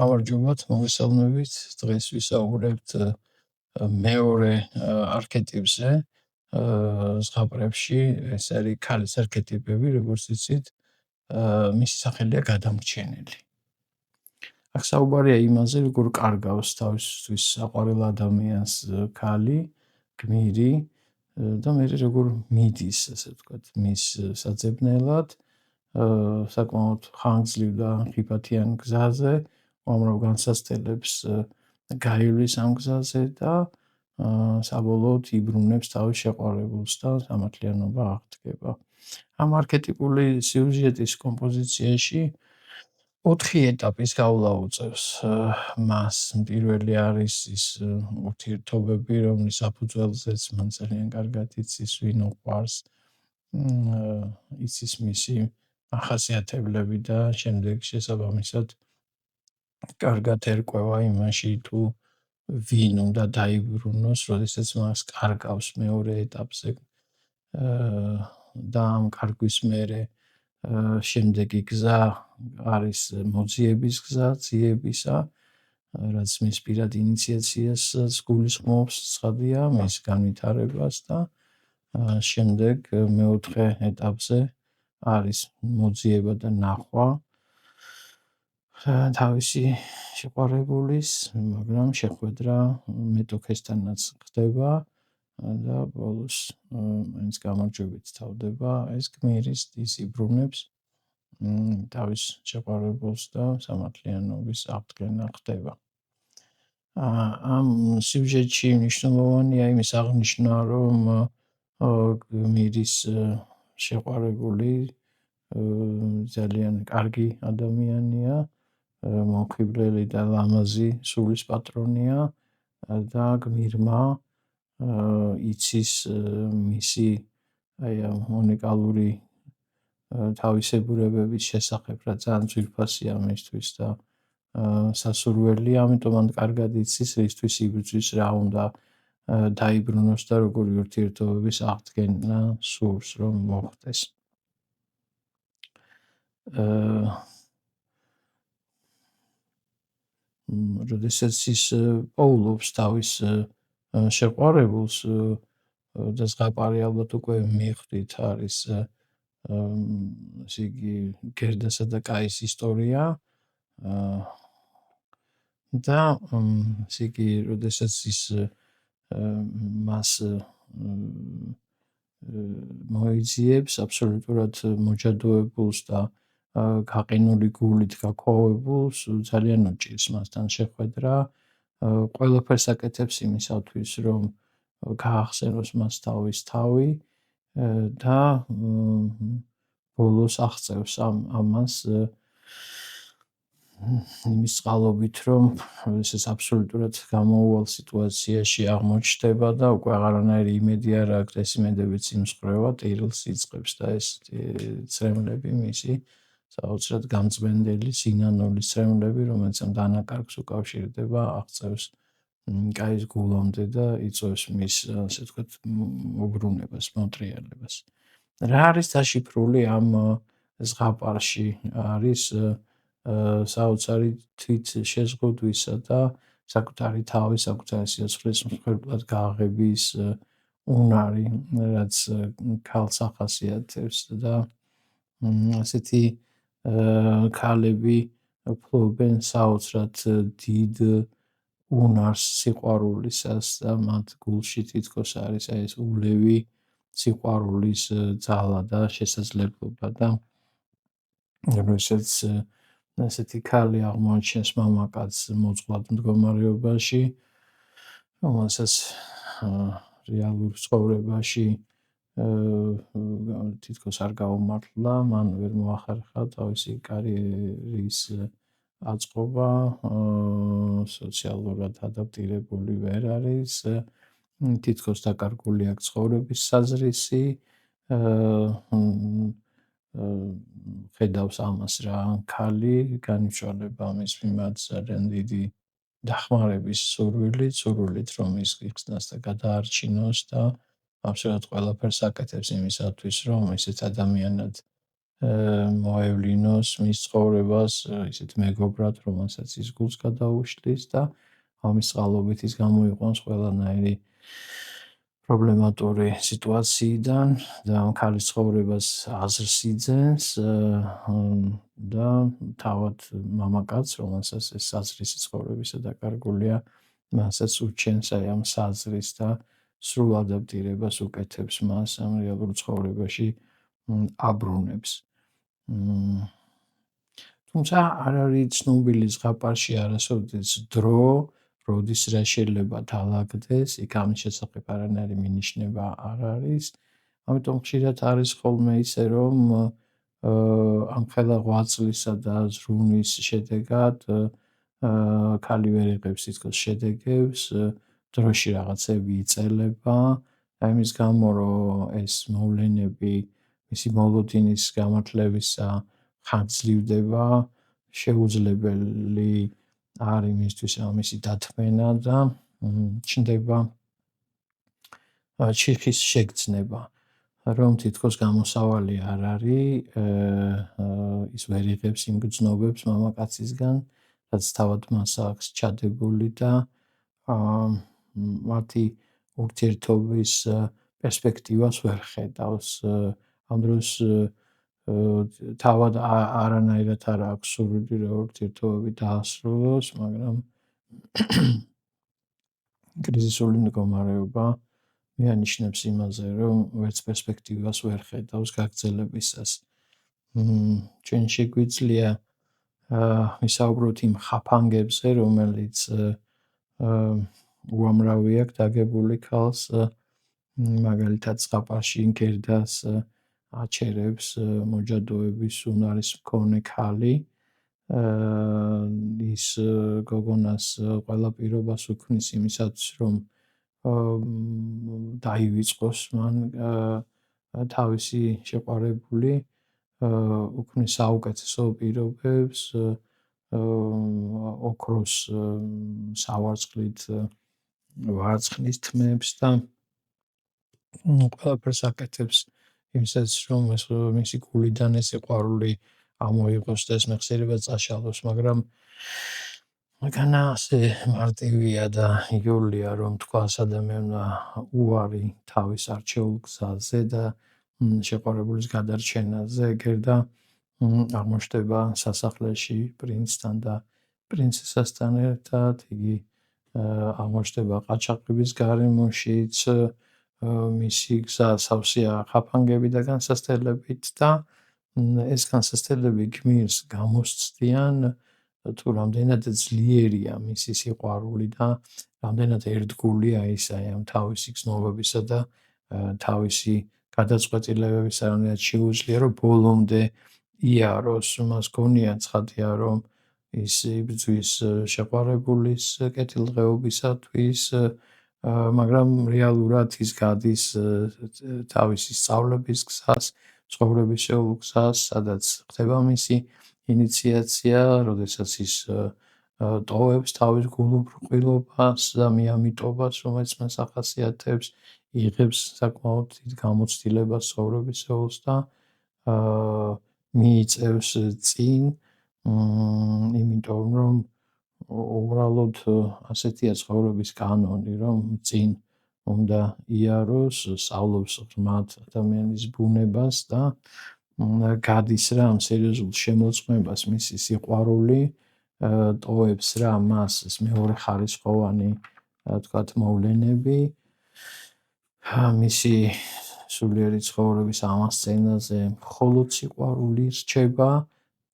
გამარჯობათ, მოგესალმებით. დღეს ვისაუბრებთ მეორე არქეტიპზე ზღაპრებში. ეს არის ქალის არქეტიპები, როგორც იცით, მისი სახელია გადამრჩენელი. აქ საუბარია იმაზე, როგორ კარგავს თავისთვის საყვარელ ადამიანს ქალი, გმირი და მე როგორ მიდის, ასე ვთქვათ, მის საძებნელად, საკმაოდ ხანგრძლივ და ხიფათიან გზაზე, უამრავ განსაცდელებს გაივლის ამ გზაზე და საბოლოოდ იბრუნებს თავის შეყვარებულს და სამართლიანობა აღდგება. ამ არქეტიპული სიუჟეტის კომპოზიციაში 4 ეტაპის გავლა უწევს მას. პირველი არის ის ურთიერთობები, რომლის საფუძველზეც მან ძალიან კარგად იცის, ვინ უყვარს, იცის მისი ახასიათებლები და შემდეგ შესაბამისად კარგად ერკვევა იმაში, თუ ვინ უნდა დაიბრუნოს, როდესაც მას კარგავს მეორე ეტაპზე და ამ კარგვის მერე შემდეგი გზა არის მოძიების გზა, ძიებისა, რაც მის პირად ინიციაციას გულისხმობს, ცხადია, მის განვითარებას და შემდეგ მეოთხე ეტაპზე არის მოძიება და ნახვა თავისი შეყვარებულის, მაგრამ შეხვედრა მეტოქესთანაც ხდება და ბოლოს მაინც გამარჯვებით თავდება ეს გმირის ის იბრუნებს თავის შეყვარებულს და სამართლიანობის აღდგენა ხდება. ამ სიუჟეტში მნიშვნელოვანია იმის აღნიშვნა, რომ გმირის შეყვარებული ძალიან კარგი ადამიანია, მომხიბვლელი და ლამაზი სულის პატრონია და გმირმა იცის მისი უნიკალური თავისებურებების შესახებ, რაც ძალიან ძვირფასია მისთვის და სასურველია, ამიტომ ან კარგად იცის, რისთვის იბრძვის, რა უნდა დაიბრუნოს და როგორი ურთიერთობების აღდგენა სურს, რომ მოხდეს. როდესაც ის პოულობს თავის შეყვარებულს და ზღაპარი ალბათ უკვე მიხვდით, არის იგი გერდასა და კაის ისტორია და იგი როდესაც ის მას მოიძიებს აბსოლუტურად მოჯადოებულს და გაყინული გულით გაქოვებულს, ძალიან უჭირს მასთან შეხვედრა, ყველაფერს აკეთებს იმისათვის, რომ გაახსენოს მას თავის თავი და ბოლოს აღწევს ამას იმის წყალობით, რომ ეს აბსოლუტურად გამოუვალ სიტუაციაში აღმოჩნდება და უკვე აღარანაირი იმედი არ აქვს, ეს იმედებიც იმსხვრევა, ტირილს იწყებს და ეს ცრემლები მისი საოცრად გამწვენდელი სინანულის ცრემლები, რომელიც ამ დანაკარგს უკავშირდება, აღწევს კაის გულამდე და იწვევს მის, ასე ვთქვათ, უბრუნებას, მოტრიალებას. რა არის დაშიფრული ამ ზღაპარში? არის საოცარი თვით შეზღუდვისა და საკუთარი თავის, საკუთარი სიცოცხლის მსხვერპლად გააღების უნარი, რაც ქალს ახასიათებს და ასეთი ქალები ფლობენ საოცრად დიდ უნარს სიყვარულისას და მათ გულში თითქოს არის ეს ულევი სიყვარულის ძალა და შესაძლებლობა და როდესაც ასეთი ქალი აღმოაჩენს მამაკაცს მოწყვლად მდგომარეობაში, რომელსაც რეალურ ცხოვრებაში თითქოს არ გაუმართლა, მან ვერ მოახერხა თავისი კარიერის აწყობა, სოციალურად ადაპტირებული ვერ არის, თითქოს დაკარგული აქვს ცხოვრების საზრისი, ხედავს ამას რა ქალი, განიცვალება მის მიმართ ძალიან დიდი დახმარების სურვილით, რომ ის იქნას და გადაარჩინოს და აბსოლუტურად ყველაფერს აკეთებს იმისათვის, რომ ისეთ ადამიანად მოევლინოს მის ცხოვრებას ისეთ მეგობრად, რომელსაც ის გულს გადაუშლის და ამის წყალობით ის გამოიყვანს ყველანაირი პრობლემატური სიტუაციიდან და ამ ქალის ცხოვრებას აზრს იძენს და თავად მამაკაცს, რომელსაც ეს აზრისი ცხოვრებისა დაკარგულია, მასაც უჩენს აი ამ საზრის და სრულ ადაპტირებას უკეთებს მას ამ რეალურ ცხოვრებაში აბრუნებს. მ თუმცა არ არის ცნობილი ზღაპარში არასოდეს დრო, როდის რა შეიძლება დაალაგდეს, იქ ამის შესახებ არანაირი მინიშნება არ არის. ამიტომ ხშირად არის ხოლმე ისე, რომ ამ ხელა ღვაწლისა და ზრუნვის შედეგად ქალი ვერ იღებს თითქოს შედეგებს, დროში რაღაცები იწერება და იმის გამო, რომ ეს მოვლენები მისი მოლოდინის გამართლებისა ხანგრძლივდება, შეუძლებელი არის იმისთვის ამისი დათმენა და ჩნდება ჩიხის შეგრძნება, რომ თითქოს გამოსავალი არ არის, ის ვერ იღებს იმ გრძნობებს მამაკაცისგან, რაც თავად მას აქვს ჩადებული და მათი ურთიერთობის პერსპექტივას ვერ ხედავს. ამ დროს თავად არანაირად არ აქვს სურვილი, რომ ურთიერთობები დაასრულოს, მაგრამ კრიზისული მდგომარეობა მიანიშნებს იმაზე, რომ ვერც პერსპექტივას ვერ ხედავს გაგრძელებისას. ჩვენ შეგვიძლია ვისაუბროთ იმ ხაფანგებზე, რომელიც უამრავი აქვს დაგებული ქალს, მაგალითად ზღაპარში გერდას აჩერებს მოჯადოების უნარის მქონე ქალი, ის გოგონას ყველა პირობას უქმნის იმისათვის, რომ დაივიწყოს მან თავისი შეყვარებული, უქმნის საუკეთესო პირობებს, ოქროს სავარცხლით ვარცხნის თმებს და ყველაფერს აკეთებს იმისათვის, რომ მისი გულიდან ეს სიყვარული ამოიღოს და ეს მეხსიერება წაშალოს, მაგრამ მანქანა ასე მარტივია და იგეულია, რომ თქვას ადამიანმა უარი თავის არჩეულ გზაზე და შეყვარებულის გადარჩენაზე, გერდა აღმოჩნდება სასახლეში პრინცთან და პრინცესასთან ერთად, იგი აღმოჩნდება ყაჩაღების გარემოშიც, მისი გზა სავსეა ხაფანგებით და განსასწრებით და ეს განსასწრები გმირს გამოსცდიან, თუ რამდენად ძლიერია მისი სიყვარული და რამდენად ერთგულია ის აი ამ თავისი გრძნობებისა და თავისი გადაწყვეტილებების რამდენად შეუძლია, რომ ბოლომდე იაროს. მას გონია ცხადია, რომ ის იბრძვის შეყვარებულის კეთილდღეობისათვის, მაგრამ რეალურად ის გადის თავისი სწავლების გზას, ცხოვრების შეეულ გზას, სადაც ხდება მისი ინიციაცია, როდესაც ის ტოვებს თავის გულუბრყვილობას და მიამიტობას, რომელიც მას ახასიათებს, იღებს საკმაოდ დიდ გამოცდილებას ცხოვრების შეეულს და მიიწევს წინ, იმიტომ რომ უბრალოდ ასეთია ცხოვრების კანონი, რომ წინ უნდა იაროს, სწავლობს ღრმად ადამიანის ბუნებას და გადის რა ამ სერიოზულ შემოწმებას მისი სიყვარული, ტოვებს რა მას ეს მეორეხარისხოვანი თქვათ მოვლენები, მისი სულიერი ცხოვრების ამასცენაზე მხოლოდ სიყვარული რჩება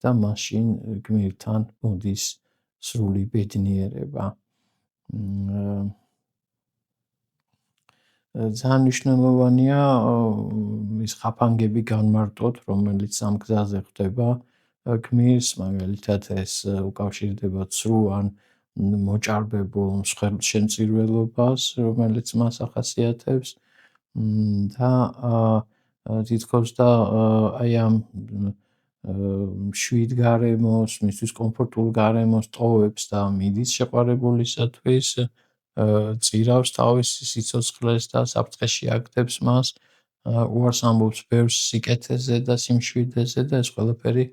და მაშინ გმირთან მოდის სრული ბედნიერება. ძალიან მნიშვნელოვანია ის ხაფანგები განმარტოთ, რომელიც ამ გზაზე ხდება გმირს, მაგალითად ეს უკავშირდება ცრუ ან მოჭარბებულ მსხვერპლშემწირველობას, რომელიც მას ახასიათებს და თითქოს და აი ამ მშვიდ გარემოს, მისთვის კომფორტულ გარემოს ტოვებს და მიდის შეყვარებულისათვის, წირავს თავის სიცოცხლეს და საფრთხეში აგდებს მას უარს ამბობს ბევრ სიკეთეზე და სიმშვიდეს და ეს ყველაფერი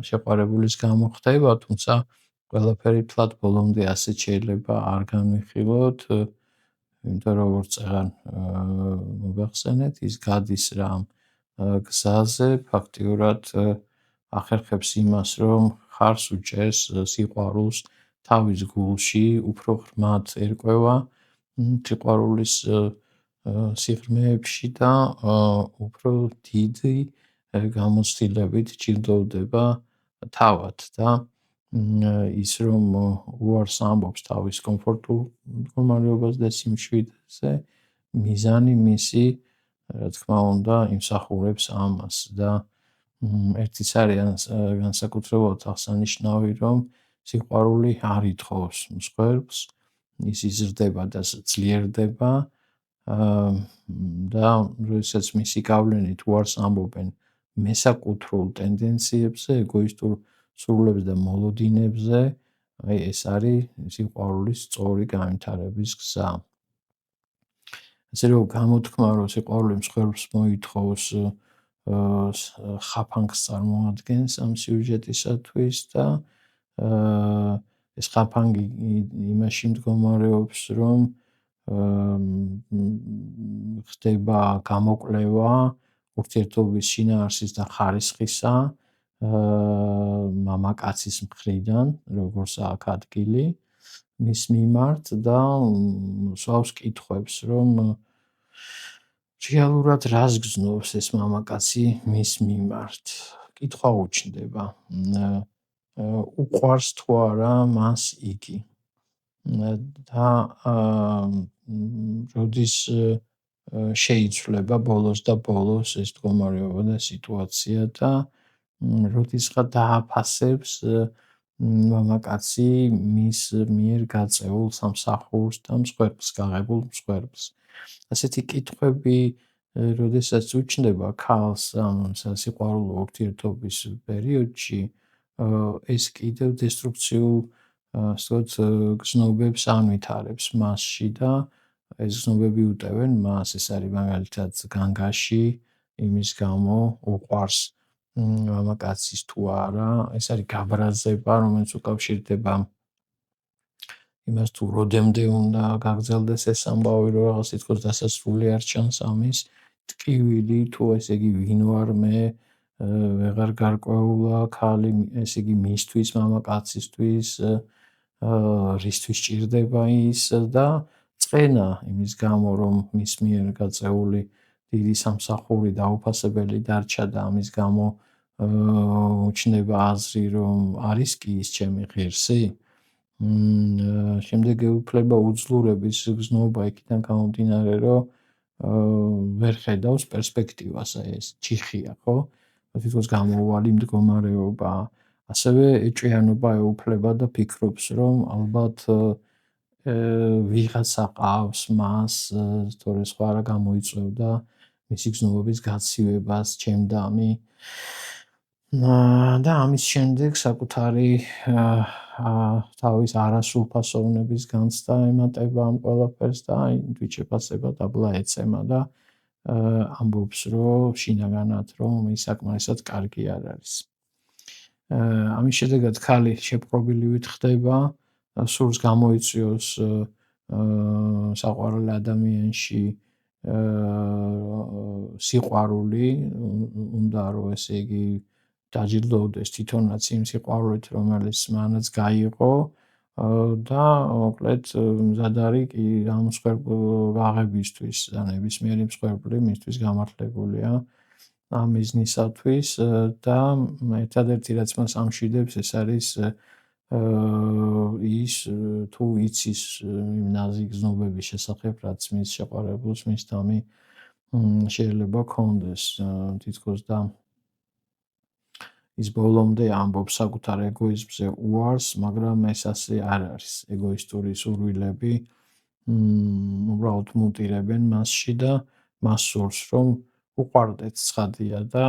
შეყვარებულის გამო ხდება, თუმცა ყველაფერი თლად ბოლომდე ასეც შეიძლება არ განვიხილოთ, იმიტომ რომ როგორც წეღან მოგახსენეთ, ის გადის რამ გზაზე, ფაქტიურად ახერხებს იმას, რომ ხარს უჭერს სიყვარულს თავის გულში, უფრო ღრმად ერკვევა სიყვარულის სიღრმეებში და უფრო დიდი გამოცდილებით ჭირდოვდება თავად და ის რომ უარს ამბობს თავის კომფორტულ მდგომარეობას და სიმშვიდეზე, მიზანი მისი, რა თქმა უნდა, იმსახურებს ამას და ერთიც არის განსაკუთრებულად აღსანიშნავი, რომ სიყვარული არ ითხოვს მსხვერპლს, ის იზრდება და ძლიერდება და როდესაც მისი გავლენით უარს ამბობენ მესაკუთრულ ტენდენციებზე, ეგოისტურ სურვილებზე და მოლოდინებზე, აი ეს არის სიყვარულის სწორი განვითარების გზა. ასე რომ გამოთქმა, რომ სიყვარული მსხვერპლს მოითხოვს, ხაფანგს წარმოადგენს ამ სიუჟეტისათვის და ეს ხაფანგი იმაში მდგომარეობს, რომ ხდება გამოკვლევა ურთიერთობის შინაარსის და ხარისხისა მამაკაცის მხრიდან, როგორც აქ ადგილი მის მიმართ და სვავს კითხვებს, რომ რეალურად რას გრძნობს ეს მამაკაცი მის მიმართ. კითხვა უჩნდება, უყვარს თუ არა მას იგი. და როდის შეიცვლება ბოლოს და ბოლოს ეს მდგომარეობა და სიტუაცია და როდისღა დააფასებს მამაკაცი მის მიერ გაწეულ სამსახურს და მსხვერპლს, გაღებულ მსხვერპლს. ასეთი კითხვები როდესაც უჩნდება ქალს ამ სასიყვარულო ურთიერთობის პერიოდში, ეს კიდევ დესტრუქციულ ასე ვთქვათ, გზნობებს ანვითარებს მასში და ეს გზნობები უტევენ მას, ეს არის მაგალითად განგაში, იმის გამო უყვარს მამაკაცის თუ არა, ეს არის გაბრაზება, რომელიც უკავშირდება იმას თუ როდემდე უნდა გაგრძელდეს ეს ამბავი, რომ რაღაც თითქოს დასასრული არ ჩანს ამის, ტკივილი თუ ესე იგი ვინ ვარ მე, ვეღარ გარკვეულა ქალი, ესე იგი მისთვის, მამაკაცისთვის, რისთვის ჭირდება ის და წყენა იმის გამო, რომ მის მიერ გაწეული დიდი სამსახური დაუფასებელი დარჩა და ამის გამო უჩნდება აზრი, რომ არის კი ის ჩემი ღირსი. შემდეგ ეუფლება უძლურების გზნობა იქიდან გამომდინარე, რომ ვერ ხედავს პერსპექტივას, აი ეს ჩიხია, ხო? თითქოს გამოუვალი მდგომარეობა. ასევე ეჭვიანობა ეუფლება და ფიქრობს, რომ ალბათ ვიღაცა ყავს მას, თორე სხვა რა გამოიწვევდა მისი გზნობების გაცივებას, ჩემდამი. და ამის შემდეგ საკუთარი თავის არასრულფასოვნების განცდა ემატება ამ ყველაფერს და აი თვით შეფასება დაბლა ეცემა და ამბობს, რომ შინაგანად, რომ ის საკმარისად კარგი არ არის. ამის შედეგად ქალი შეპყრობილივით ხდება, სურს გამოიწვიოს საყვარელ ადამიანში სიყვარული, უნდა რომ ესე იგი დაჯილდოვდეს თვითონაც იმ სიყვარულით, რომელიც მანაც გაიღო და მოკლედ მზად არის კი ამ მსხვერპლ აღებისთვის და ნებისმიერი მსხვერპლი მისთვის გამართლებულია ამ მიზნისათვის და ერთადერთი რაც მას ამშვიდებს ეს არის ის თუ იცის იმ ნაზი გზნობების შესახებ, რაც მის შეყვარებულს მისდამი შეიძლება ჰქონდეს თითქოს და ის ბოლომდე ამბობს საკუთარ ეგოიზმზე უარს, მაგრამ ეს ასე არ არის. ეგოისტური სურვილები უბრალოდ მუტირებენ მასში და მას სურს, რომ უყვარდეთ ცხადია და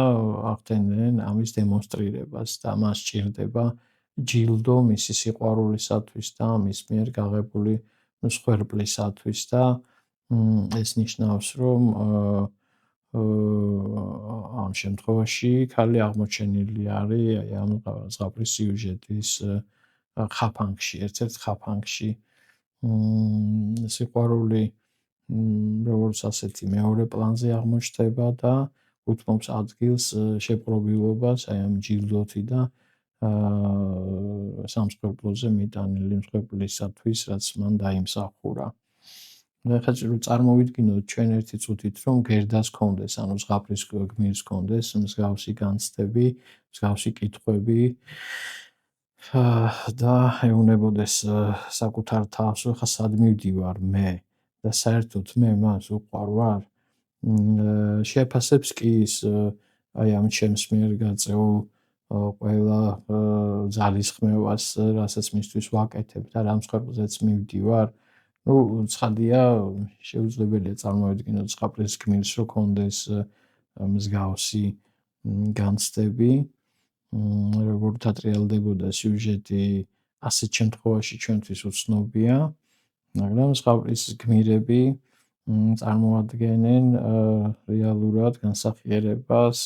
ახდენენ ამის დემონსტრირებას და მას სჭირდება ჯილდო მისი სიყვარულისათვის და მის მიერ გაღებული მსხვერპლისათვის და ეს ნიშნავს, რომ ამ შემთხვევაში ქალი აღმოჩენილი არის აი ამ ზღაპრის სიუჟეტის ხაფანგში, ერთ-ერთ ხაფანგში. სიყვარული როგორც ასეთი მეორე პლანზე აღმოჩნდება და უთმობს ადგილს შეპყრობილობას აი ამ ჯილდოთი და სამსხვერპლოზე მიტანილი მსხვერპლისათვის, რაც მან დაიმსახურა. ეხლა რომ წარმოვიდგინოთ ჩვენ ერთი წუთით, რომ გერდას ჰქონდეს, ანუ ზღაპრის გმირს ჰქონდეს მსგავსი განცდები, მსგავსი კითხვები და ეუბნებოდეს საკუთარ თავს, რომ ხა სად მივდივარ მე და საერთოდ მე მას უყვარ ვარ. შეაფასებს კი ის აი ამ ჩემს მიერ გაწეულ ყველა ძალისხმევას, რასაც მისთვის ვაკეთებ და რა მსხვერპლზეც მივდივარ. ნუ ცხადია, შეუძლებელია წარმოვიდგინოთ ზღაპრის გმირს, რომ ჰქონდეს მსგავსი განცდები. როგორ დატრიალდებოდა სიუჟეტი, ასეთ შემთხვევაში ჩვენთვის უცნობია, მაგრამ ზღაპრის გმირები წარმოადგენენ რეალურად განსახიერებას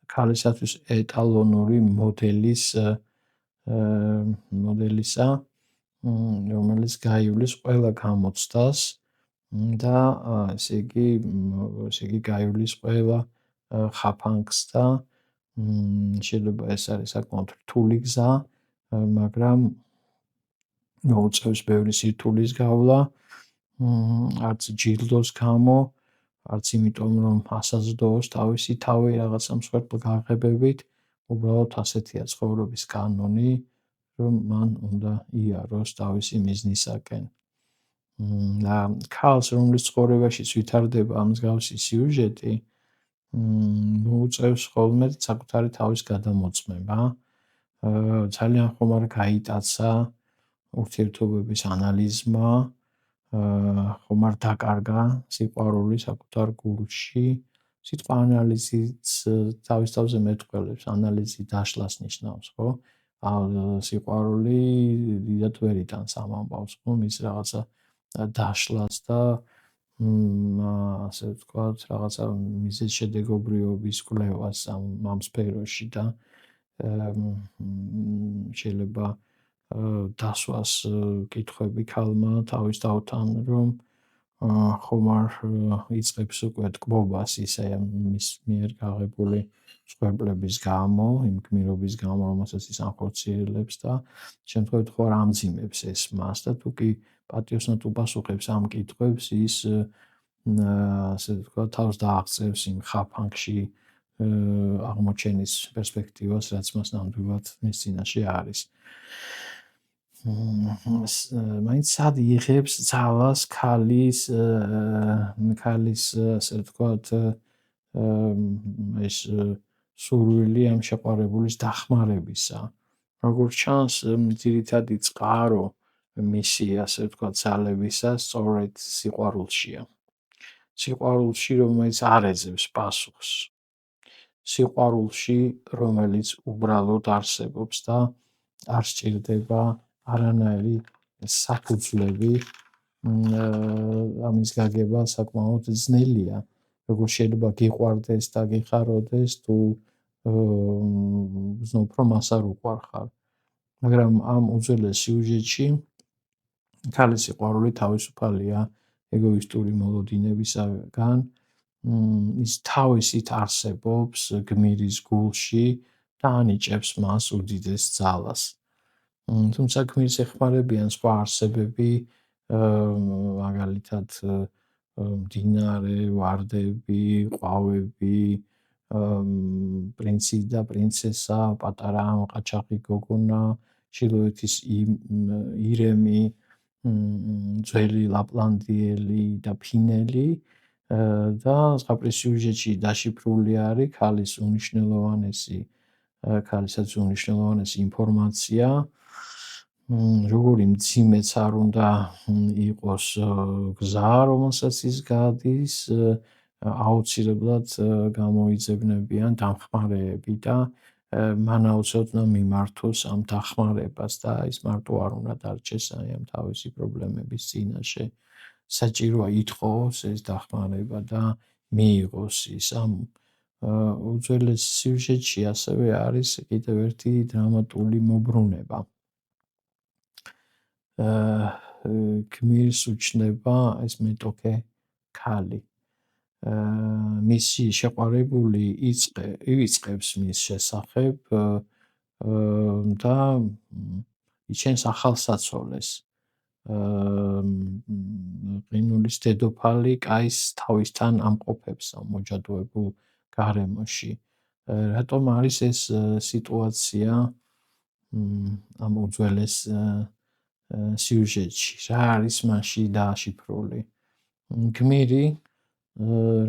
ქალისათვის ეტალონური მოდელისა, რომელიც გაივლის ყველა გამოცდას და ესე იგი გაივლის ყველა ხაფანგს და შეიძლება ეს არის საკმაოდ რთული გზა, მაგრამ მოუწევს ბევრი სირთულის გავლა, არც ჯილდოს გამო, არც იმიტომ, რომ ასაზრდოოს თავისი თავი რაღაცა მსხვერპლ გაღებებით, უბრალოდ ასეთია ცხოვრების კანონი, რომ მან უნდა იაროს თავისი მიზნისაკენ. და ქალს, რომლის ცხოვრებაშიც ვითარდება მსგავსი სიუჟეტი, მოუწევს ხოლმე საკუთარი თავის გადამოწმება. ძალიან ხომ არ გაიტაცა ურთიერთობების ანალიზმა, ხომ არ დაკარგა სიყვარული საკუთარ გულში. სიტყვა ანალიზიც თავის თავზე მეტყველებს, ანალიზი დაშლას ნიშნავს, ხო? სიყვარული დიდად ვერ იტანს ამ ამბავს, ხო? მის რაღაცა დაშლას და ასე ვთქვათ, რაღაცა მიზეზშედეგობრიობის კვლევას ამ სფეროში და შეიძლება დასვას კითხვები ქალმა თავის თავთან, რომ ხომ არ იწყებს უკვე ტკბობას ისე მის მიერ გაღებული მსხვერპლების გამო, იმ გმირობის გამო, რომელსაც ის ანხორციელებს და შემთხვევით ხო არ ამძიმებს ეს მას და თუ კი პატიოსნად უპასუხებს ამ კითხვებს, ის ასე ვთქვათ, თავს დააღწევს იმ ხაფანგში აღმოჩენის პერსპექტივას, რაც მას ნამდვილად მის წინაშე არის. მაინც სად იღებს ძალას ქალის ასე ვთქვათ, ეს სურვილი ამ შეყვარებულის დახმარებისა. როგორც ჩანს, ძირითადი წყარო მისი, ასე ვთქვათ, ძალებისა სწორედ სიყვარულშია. სიყვარულში, რომელიც არ ეძებს პასუხს. სიყვარულში, რომელიც უბრალოდ არსებობს და არ სჭირდება არანაირი საფუძვლები, ამის გაგება საკმაოდ ძნელია. როგორ შეიძლება გიყვარდეს და გიხაროდეს, თუ ზნობ რომ მას არ უყვარხარ. მაგრამ ამ უძველეს სიუჟეტში ქალის სიყვარული თავისუფალია ეგოისტური მოლოდინებისაგან, ის თავისით არსებობს გმირის გულში და ანიჭებს მას უდიდეს ძალას. თუმცა გმირს ეხმარებიან სხვა არსებები, მაგალითად მდინარე, ვარდები, ყვავები, პრინცი და პრინცესა, პატარა ყაჩაღი გოგონა, ჩრდილოეთის ირემი, ძველი ლაპლანდიელი და ფინელი და ზღაპრის სიუჟეტში დაშიფრული არის ქალისათვის უნიშნელოვანესი ინფორმაცია, როგორი მძიმეც არ უნდა იყოს გზა, რომელსაც ის გადის, აუცილებლად გამოიძებნებიან დამხმარეები და მან აუცილებლად უნდა მიმართოს ამ დახმარებას და ის მარტო არ უნდა დარჩეს აი ამ თავისი პრობლემების წინაშე. საჭიროა ითხოვოს ეს დახმარება და მიიღოს ის. ამ უძველეს სიუჟეტში ასევე არის კიდევ ერთი დრამატული მობრუნება. გმირს უჩნდება ეს მეტოქე ქალი. მისი შეყვარებული ივიწყებს მის შესახებ და იჩენს ახალ საცოლეს. ყინულის დედოფალი კაის თავისთან ამყოფებს ამ მოჯადოებულ გარემოში. რატომ არის ეს სიტუაცია ამ უძველეს სიუჟეტში? რა არის მასში დაშიფრული? გმირი,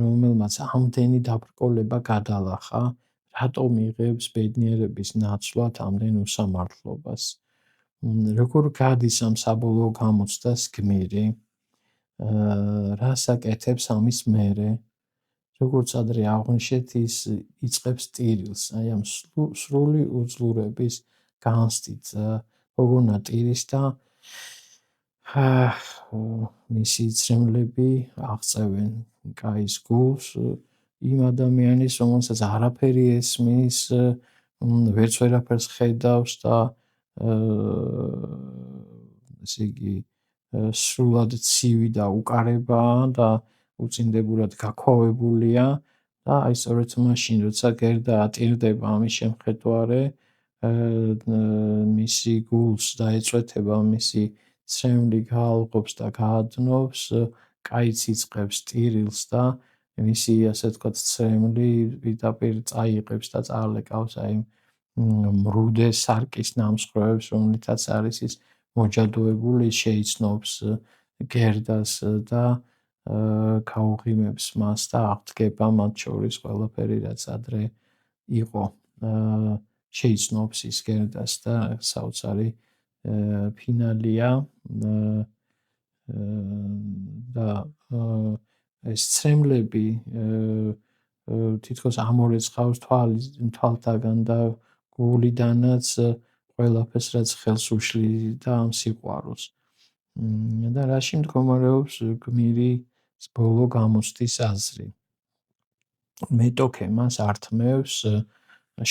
რომელმაც ამდენი დაბრკოლება გადალახა, რატომ იღებს ბედნიერების ნაცვლად ამდენ უსამართლობას? როგორ გადის ამ საბოლოო გამოცდას გმირი? რას აკეთებს ამის მერე? როგორც ადრე აღვნიშნეთ, ის იწყებს ტირილს, აი ამ სრული უძლურების განცდით გოგონა ტირის და მისი ცრემლები აღწევენ კაის გულს იმ ადამიანის, რომელსაც არაფერი ესმის, ვერც ვერაფერს ხედავს და ესე იგი სრულად ცივი და უკარებაა და უწინდებურად გაქვავებულია და აი სწორედ მაშინ, როცა გერდა ატირდება ამის შემხედვარე, მისი გულს დაეწვეთება მისი ცრემლი გაალღობს და გაადნობს, კაიც იწყებს ტირილს და მისი ასე ვთქვათ ცრემლი პირდაპირ წაიღებს და წაალეკავს აი მრუდე სარკის ნამსხვრევებს, რომლითაც არის ის მოჯადოებული, შეიცნობს გერდას და გაუღიმებს მას და აღდგება მათ შორის ყველაფერი, რაც ადრე იყო. შეიცნობს ის გერდას და საოცარი ფინალია და ეს ცრემლები თითქოს ამორეცხავს თვალთაგან და გულიდანაც ყველაფერს, რაც ხელს უშლიდა ამ სიყვარულს. და რაში მდგომარეობს გმირის ბოლო გამოცდის აზრი? მეტოქე მას ართმევს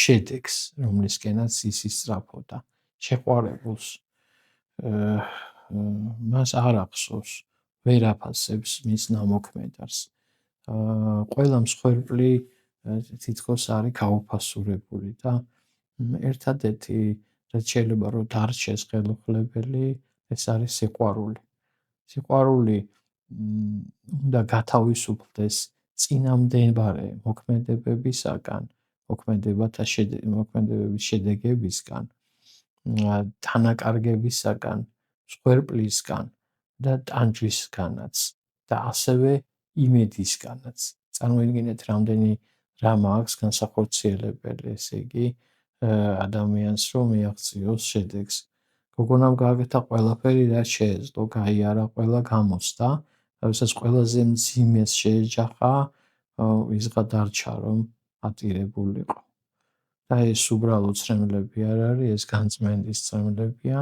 შედეგს, რომლისკენაც ის ისწრაფოდა. შეყვარებულს მას არ ახსოვს, ვერ აფასებს მის ნამოქმედარს. ყველა მსხვერპლი თითქოს არის გაუფასურებული და ერთადერთი რაც შეიძლება რომ დარჩეს ხელუხლებელი, ეს არის სიყვარული. სიყვარული უნდა გათავისუფლდეს წინამდებარე მოქმედებებისაგან, მოქმედებების შედეგებისგან, თანაკარგებისაგან, მსხვერპლისგან და ტანჯვისგანაც და ასევე იმედისგანაც. წარმოიდგინეთ, რამდენი რამ აქვს განსახორციელებელი, ესე იგი, ადამიანს რომ მიაღწიოს შედეგს. გოგონამ გააკეთა ყველაფერი, რაც შეეძლო, გაიარა ყველა გამოცდა, როდესაც ყველაზე მძიმეს შეეჯახა, ისღა დარჩა, რომ ატირებულიყო. და ეს უბრალო ცრემლები არ არის, ეს განწმენდის ცრემლებია.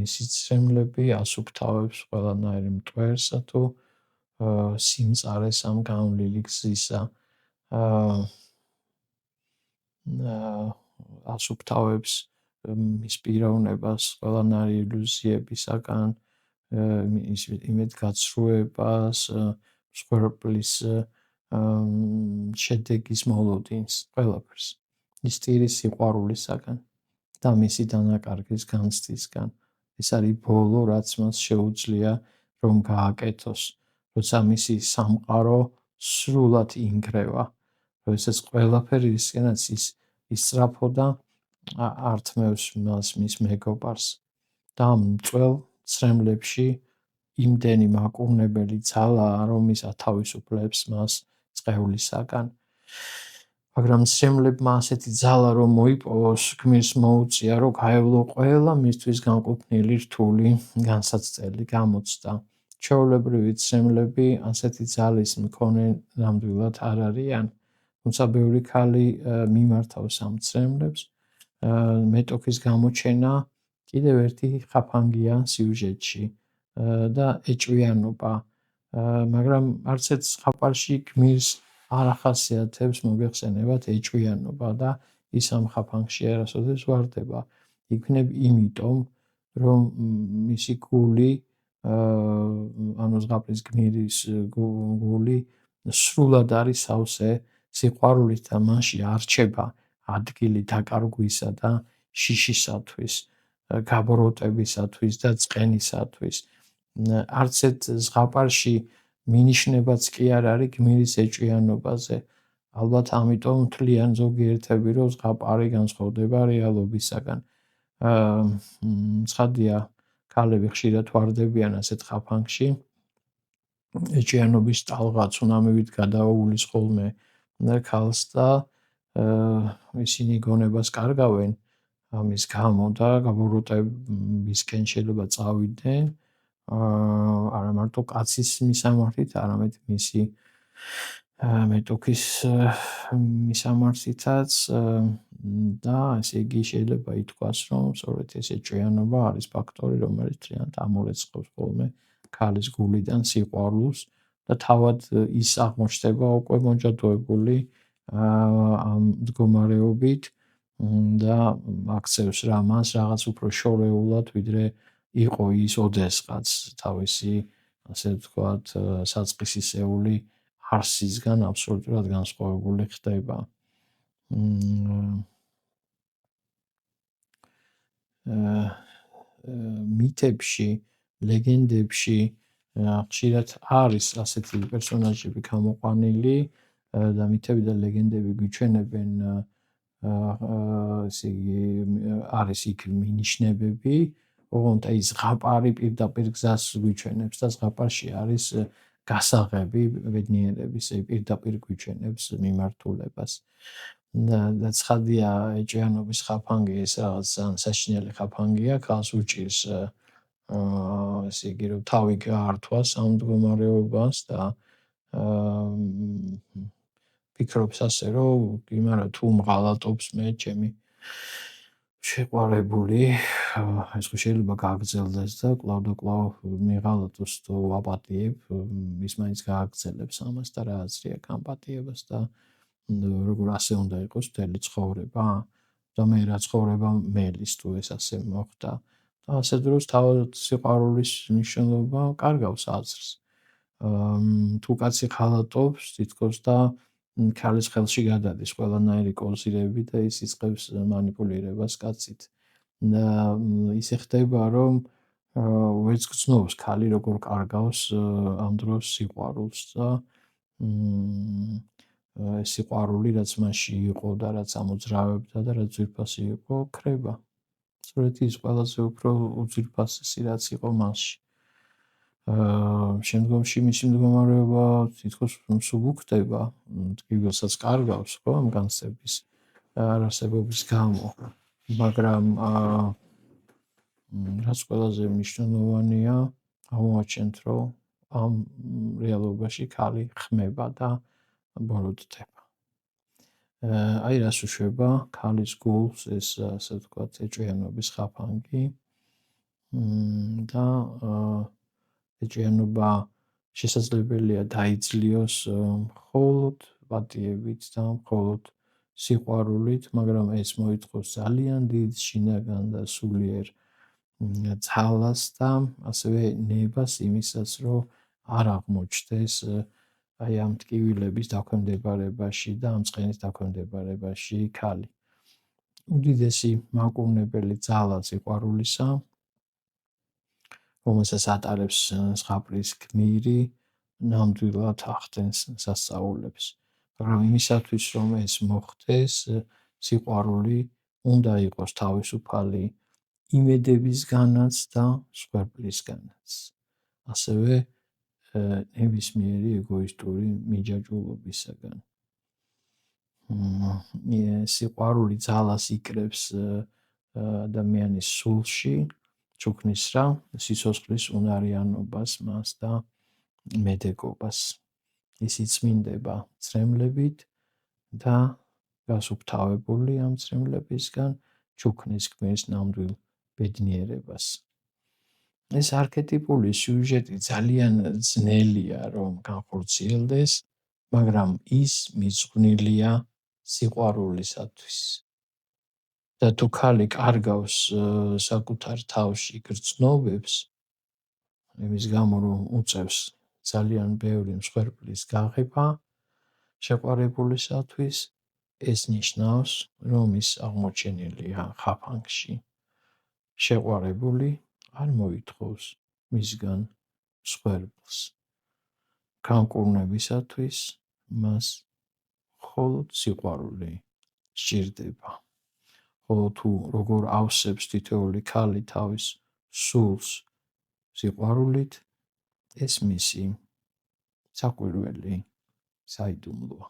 ისი ცრემლები ასუფთავებს ყველანაირ მტვერსა თუ სიმწარეს ამ განვლილი გზისა. ასუფთავებს მის პიროვნებას ყველანაირი ილუზიებისაგან, ის იმედგაცრუებას, მსხვერპლის შედეგის მოლოდინს, ყველაფერს. ის ტირის სიყვარულისაგან და მისი დანაკარგის განცდისგან. ეს არის ბოლო, რაც მას შეუძლია რომ გააკეთოს, როცა მისი სამყარო სრულად ინგრევა, როდესაც ყველაფერი ისკენაც ის ისწრაფოდა, ართმევს მას მის მეგობარს და ამ მწველ ცრემლებში იმდენი მაკურნებელი ძალაა, რომ ის ათავისუფლებს მას წყევლისაგან. მაგრამ ცრემლებმა ასეთი ძალა რომ მოიპოვოს, გმირს მოუწია, რომ გაევლო ყველა მისთვის განკუთვნილი რთული განსაცდელი გამოცდა. ჩვეულებრივი ცრემლები ასეთი ძალის მქონე ნამდვილად არ არიან, თუმცა ბევრი ქალი მიმართავს ამ ცრემლებს. მეტოქის გამოჩენა კიდევ ერთი ხაფანგია სიუჟეტში. და ეჭვიანობა, მაგრამ არც ერთ ზღაპარში გმირს არ ახასიათებს მოგეხსენებათ ეჭვიანობა და ის ამ ხაფანგში არასოდეს ვარდება. იქნებ იმიტომ, რომ მისი გული, ანუ ზღაპრის გმირის გული სრულად არის სავსე სიყვარულით და მასში არ რჩება ადგილი დაკარგვისა და შიშისათვის, გაბოროტებისათვის და წყენისათვის. არც ერთ ზღაპარში მინიშნებაც კი არ არის გმირის ეჭვიანობაზე. ალბათ ამიტომ თვლიან ზოგიერთები, რომ ზღაპარი განსხვავდება რეალობისაგან. ცხადია, ქალები ხშირად ვარდებიან ასეთ ხაფანგში. ეჭვიანობის ტალღაც უნამივით გადაუვლის ხოლმე ქალს და ისინი გონებას კარგავენ ამის გამო და გაბოროტებისკენ შეიძლება წავიდნენ. არა მარტო კაცის მისამართით, არამედ მისი მეტოქის მისამართითაც და ესე იგი შეიძლება ითქვას, რომ სწორედ ეს ეჭვიანობა არის ფაქტორი, რომელიც მთლიანად ამორეცხავს ხოლმე ქალის გულიდან სიყვარულს და თავად ის აღმოჩნდება უკვე მონჯადოებული ამ მდგომარეობით და აქცევს რამას რაღაც უფრო შორეულად, ვიდრე იყო ის ოდესღაც თავისი, ასე ვთქვათ, საწყისისეული არსისგან აბსოლუტურად განსხვავებული ხდება. მითებში, ლეგენდებში ხშირად არის ასეთი პერსონაჟები გამოყვანილი და მითები და ლეგენდები გვიჩვენებენ ესე იგი არის იქ მინიშნებები, ოღონდ აი ზღაპარი პირდაპირ გზას გვიჩვენებს და ზღაპარში არის გასაღები ბედნიერების, პირდაპირ გვიჩვენებს მიმართულებას. და ცხადია ეჭვიანობის ხაფანგი ეს რაღაც საშინელი ხაფანგია, ქალს უჭირს ესე იგი რომ თავი გაართვას ამ მდგომარეობას და ფიქრობს ასე რომ იმარა თუ მღალატობს მე ჩემი შეყვარებული, ეს ხო შეიძლება გააგრძელდეს და კვლავ და კვლავ მიღალატოს თუ აპატიებ, ის მაინც გააგრძელებს ამას და რა აზრია გამპატიებას და როგორ ასე უნდა იყოს მთელი ცხოვრება და მე რა ცხოვრება მელის თუ ეს ასე მოხდა და ასე დროს თავად სიყვარულის მნიშვნელობა კარგავს აზრს. თუ კაცი ხალატობს თითქოს და ქალის ხელში გადადის ყველანაირი კონსილები და ის იწყებს მანიპულირებას კაცით. და ისე ხდება, რომ ვერც გრძნობს ქალი როგორ კარგავს ამ დროს სიყვარულს და სიყვარული რაც მასში იყო და რაც ამოძრავებდა და რაც ძვირფასი იყო, ქრება. სწორედ ის ყველაზე უფრო უძვირფასესი რაც იყო მასში. შემდგომში მისი მდგომარეობა თითქოს მსუბუქდება, ტკივილსაც კარგავს, ხო, ამ განცდების არარსებობის გამო. მაგრამ რაც ყველაზე მნიშვნელოვანია, აღმოაჩენთ, რომ ამ რეალობაში ქალი ხმება და ბოროტდება. აი რას უშვება ქალის გულს ეს ასე ვთქვათ ეჭვიანობის ხაფანგი და ეჭვიანობა შესაძლებელია დაიძლიოს მხოლოდ პატიებით და მხოლოდ სიყვარულით, მაგრამ ეს მოითხოვს ძალიან დიდ შინაგან და სულიერ ძალას და ასევე ნებას იმისას, რომ არ აღმოჩნდეს აი ამ ტკივილების დაქვემდებარებაში და ამ წყენის დაქვემდებარებაში ქალი. უდიდესი მაყურნებელი ძალა სიყვარულისა, რომელსაც ატარებს ზღაპრის გმირი, ნამდვილად ახდენს სასწაულებს. მაგრამ იმისათვის, რომ ეს მოხდეს, სიყვარული უნდა იყოს თავისუფალი იმედებისგანაც და მსხვერპლისგანაც. ასევე ნებისმიერი ეგოისტური მიჯაჭვულობისაგან. სიყვარული ძალას იკრებს ადამიანის სულში, ჩუქნის რა, სიცოცხლის უნარიანობას მას და მედეგობას. ის იწმინდება წრემლებით და გასუფთავებული ამ წრემლებისგან ჩუქნის გმირს ნამდვილ ბედნიერებას. ეს არქეტიპული სიუჟეტი ძალიან ძნელია, რომ განხორციელდეს, მაგრამ ის მიძღვნილია სიყვარულისათვის. და თუ ქალი კარგავს საკუთარ თავში გრძნობებს, იმის გამო რომ უწევს ძალიან ბევრი მსხვერპლის გაღება შეყვარებულისათვის, ეს ნიშნავს, რომ ის აღმოჩენილია ხაფანგში. შეყვარებული არ მოითხოვს მისგან მსხვერპლს. განკურნებისათვის მას მხოლოდ სიყვარული სჭირდება. ხოლო თუ როგორ ავსებს თითოეული ქალი თავის სულს სიყვარულით, ეს მისი საკვირველი საიდუმლოა.